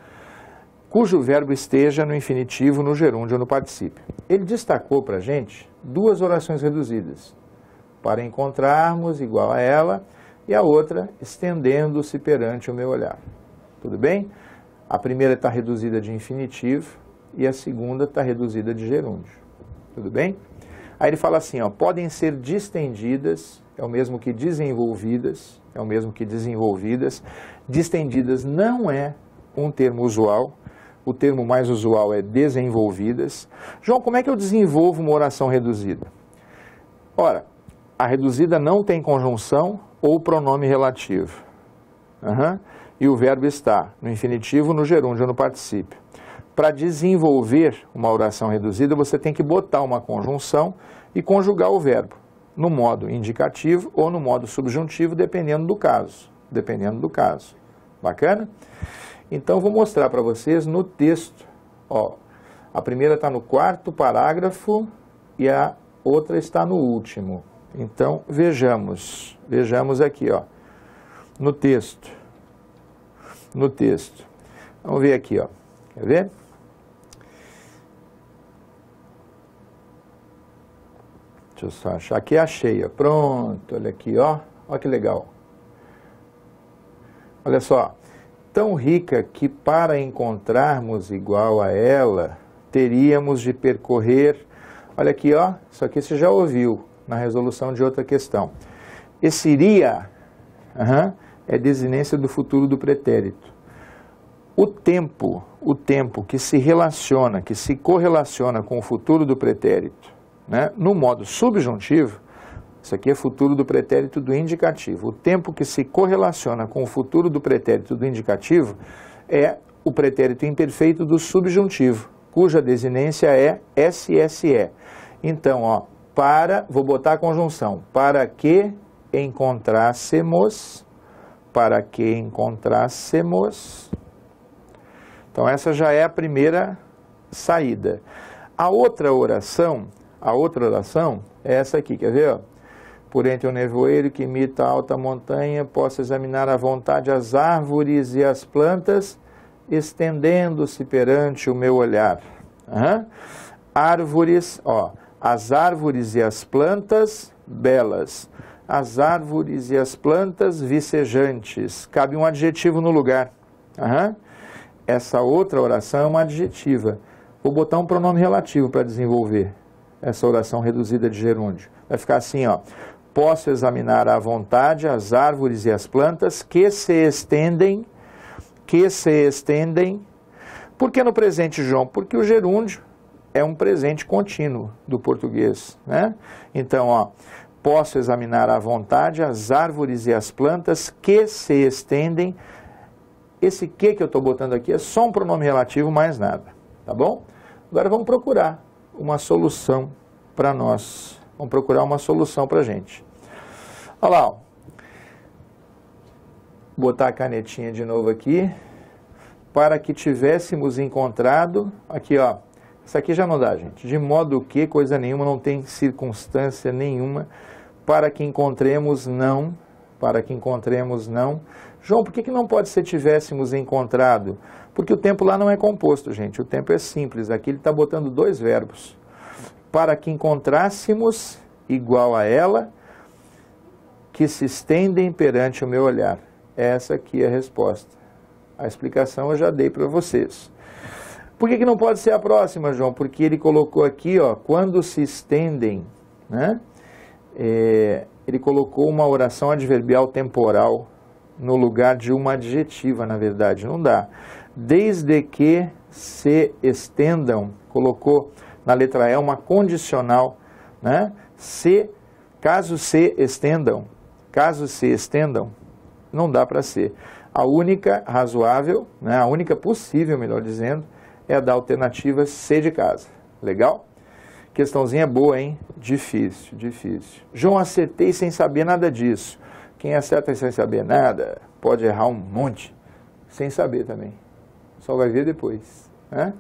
[SPEAKER 1] cujo verbo esteja no infinitivo, no gerúndio ou no particípio. Ele destacou para a gente duas orações reduzidas, para encontrarmos igual a ela, e a outra estendendo-se perante o meu olhar. Tudo bem? A primeira está reduzida de infinitivo e a segunda está reduzida de gerúndio. Tudo bem? Aí ele fala assim, ó, podem ser distendidas, é o mesmo que desenvolvidas, Distendidas não é um termo usual, o termo mais usual é desenvolvidas. João, como é que eu desenvolvo uma oração reduzida? Ora, a reduzida não tem conjunção ou pronome relativo. E o verbo está no infinitivo, no gerúndio ou no particípio. Para desenvolver uma oração reduzida, você tem que botar uma conjunção e conjugar o verbo no modo indicativo ou no modo subjuntivo, dependendo do caso. Bacana? Então, vou mostrar para vocês no texto. Ó, a primeira está no 4º parágrafo e a outra está no último. Então, vejamos aqui, ó, no texto. Vamos ver aqui, ó. Quer ver? Deixa eu só achar. Aqui achei, ó. Pronto, olha aqui, ó. Olha que legal. Olha só. Tão rica que para encontrarmos igual a ela, teríamos de percorrer... Olha aqui, ó. Isso aqui você já ouviu na resolução de outra questão. Esse iria é desinência do futuro do pretérito. O tempo que se relaciona, que se correlaciona com o futuro do pretérito, né, no modo subjuntivo, isso aqui é futuro do pretérito do indicativo. O tempo que se correlaciona com o futuro do pretérito do indicativo é o pretérito imperfeito do subjuntivo, cuja desinência é SSE. Então, ó, vou botar a conjunção, para que encontrássemos, Então, essa já é a primeira saída. A outra oração é essa aqui, quer ver? Ó? Por entre o nevoeiro que imita a alta montanha, posso examinar à vontade as árvores e as plantas, estendendo-se perante o meu olhar. Árvores, ó, as árvores e as plantas belas, as árvores e as plantas vicejantes. Cabe um adjetivo no lugar. Essa outra oração é uma adjetiva. Vou botar um pronome relativo para desenvolver essa oração reduzida de gerúndio. Vai ficar assim, ó. Posso examinar à vontade as árvores e as plantas que se estendem. Por que no presente, João? Porque o gerúndio é um presente contínuo do português, né? Então, ó, posso examinar à vontade as árvores e as plantas que se estendem. Esse que eu estou botando aqui é só um pronome relativo, mais nada, tá bom? Agora vamos procurar uma solução para nós. Vamos procurar uma solução para a gente. Olha lá, ó. Botar a canetinha de novo aqui. para que tivéssemos encontrado, aqui ó, isso aqui já não dá, gente, de modo que coisa nenhuma, não tem circunstância nenhuma, para que encontremos não, João, por que não pode ser tivéssemos encontrado? Porque o tempo lá não é composto, gente, o tempo é simples, aqui ele está botando dois verbos, para que encontrássemos igual a ela, que se estendem perante o meu olhar. Essa aqui é a resposta. A explicação eu já dei para vocês. Por que não pode ser a próxima, João? Porque ele colocou aqui, ó, quando se estendem, né? Ele colocou uma oração adverbial temporal no lugar de uma adjetiva, na verdade. Não dá. Desde que se estendam, colocou na letra E uma condicional, né? Caso se estendam, não dá para ser. A única razoável, né, a única possível, melhor dizendo, é a da alternativa C de casa. Legal? Questãozinha boa, hein? Difícil. João, acertei sem saber nada disso. Quem acerta sem saber nada, pode errar um monte, sem saber também. Só vai ver depois, né?